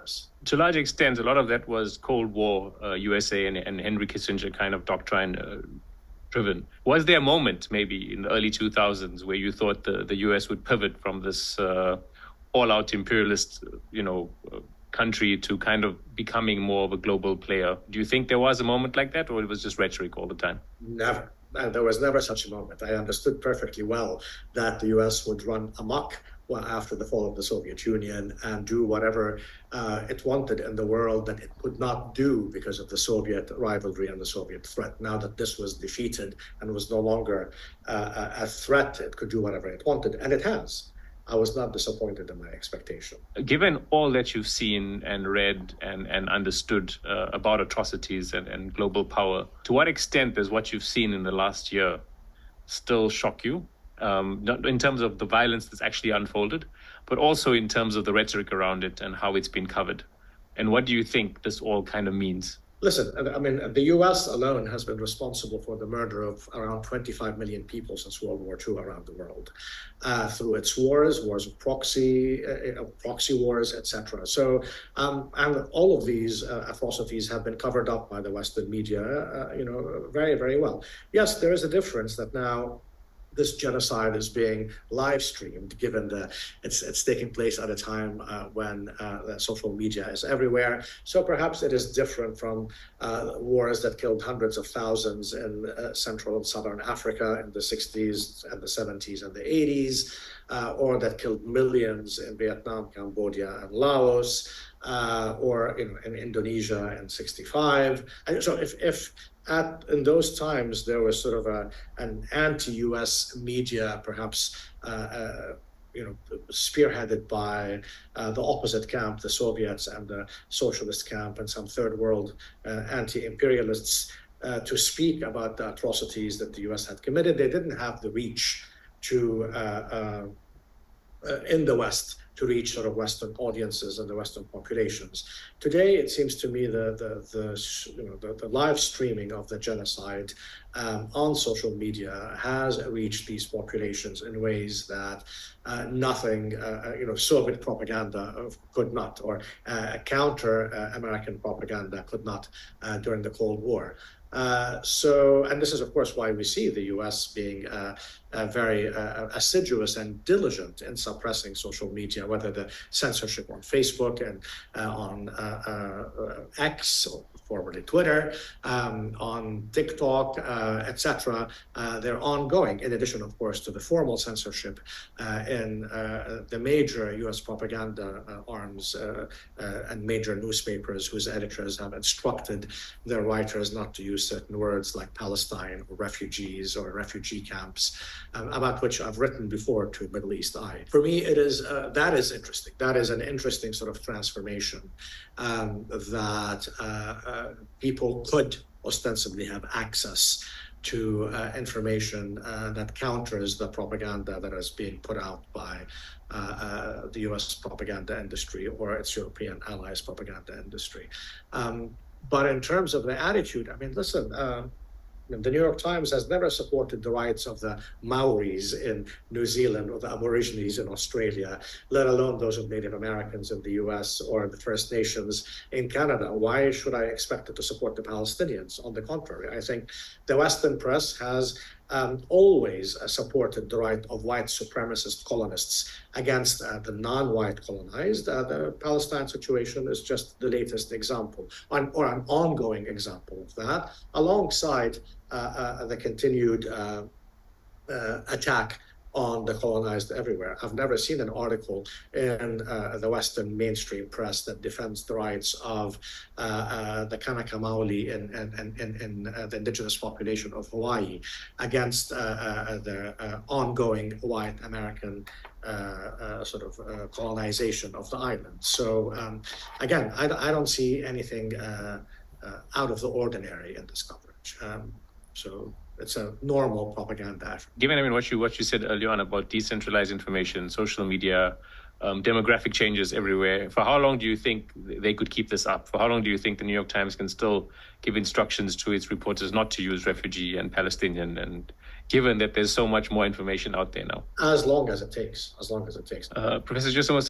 U.S. To a large extent, a lot of that was Cold War, USA and Henry Kissinger kind of doctrine driven. Was there a moment maybe in the early 2000s where you thought the US would pivot from this all-out imperialist, country to kind of becoming more of a global player? Do you think there was a moment like that, or it was just rhetoric all the time? Never. And there was never such a moment. I understood perfectly well that the US would run amok after the fall of the Soviet Union and do whatever it wanted in the world that it could not do because of the Soviet rivalry and the Soviet threat. Now that this was defeated and was no longer a threat, it could do whatever it wanted, and it has. I was not disappointed in my expectation. Given all that you've seen and read and understood about atrocities and global power, to what extent does what you've seen in the last year still shock you? Not in terms of the violence that's actually unfolded, but also in terms of the rhetoric around it and how it's been covered. And what do you think this all kind of means? Listen, I mean, the U.S. alone has been responsible for the murder of around 25 million people since World War II around the world, through its wars of proxy wars, etc. So, and all of these atrocities have been covered up by the Western media, very, very well. Yes, there is a difference that now this genocide is being live streamed, given it's taking place at a time when the social media is everywhere. So perhaps it is different from wars that killed hundreds of thousands in Central and Southern Africa in the 60s and the 70s and the 80s, or that killed millions in Vietnam, Cambodia, and Laos, or in Indonesia in 65. And so if in those times there was sort of an anti-US media, perhaps spearheaded by the opposite camp, the Soviets, and the socialist camp, and some third world anti-imperialists, to speak about the atrocities that the US had committed. They didn't have the reach to in the West to reach sort of Western audiences and the Western populations. Today, it seems to me the live streaming of the genocide on social media has reached these populations in ways that nothing, Soviet propaganda could not, or counter American propaganda could not during the Cold War. And this is, of course, why we see the U.S. being very assiduous and diligent in suppressing social media, whether the censorship on Facebook and on X, or formerly Twitter, on TikTok, etc. They're ongoing, in addition, of course, to the formal censorship in the major U.S. propaganda arms and major newspapers whose editors have instructed their writers not to use certain words like Palestine or refugees or refugee camps, about which I've written before to Middle East Eye. For me, it is that is interesting. That is an interesting sort of transformation, that people could ostensibly have access to information that counters the propaganda that is being put out by the U.S. propaganda industry or its European allies' propaganda industry. But in terms of the attitude, I mean, listen, the New York Times has never supported the rights of the Maoris in New Zealand or the Aborigines in Australia, let alone those of Native Americans in the US or the First Nations in Canada. Why should I expect it to support the Palestinians? On the contrary, I think the Western press has always supported the right of white supremacist colonists against the non-white colonized. The Palestine situation is just the latest example, or an ongoing example of that, alongside the continued attack on the colonized everywhere. I've never seen an article in the Western mainstream press that defends the rights of the Kanaka Maoli in the indigenous population of Hawaii against the ongoing white American colonization of the island. So again, I don't see anything out of the ordinary in this coverage. So it's a normal propaganda effort. Given, what you said earlier on about decentralized information, social media, demographic changes everywhere, for how long do you think they could keep this up? For how long do you think the New York Times can still give instructions to its reporters not to use refugee and Palestinian, and given that there's so much more information out there now? As long as it takes. Professor Joseph Massad,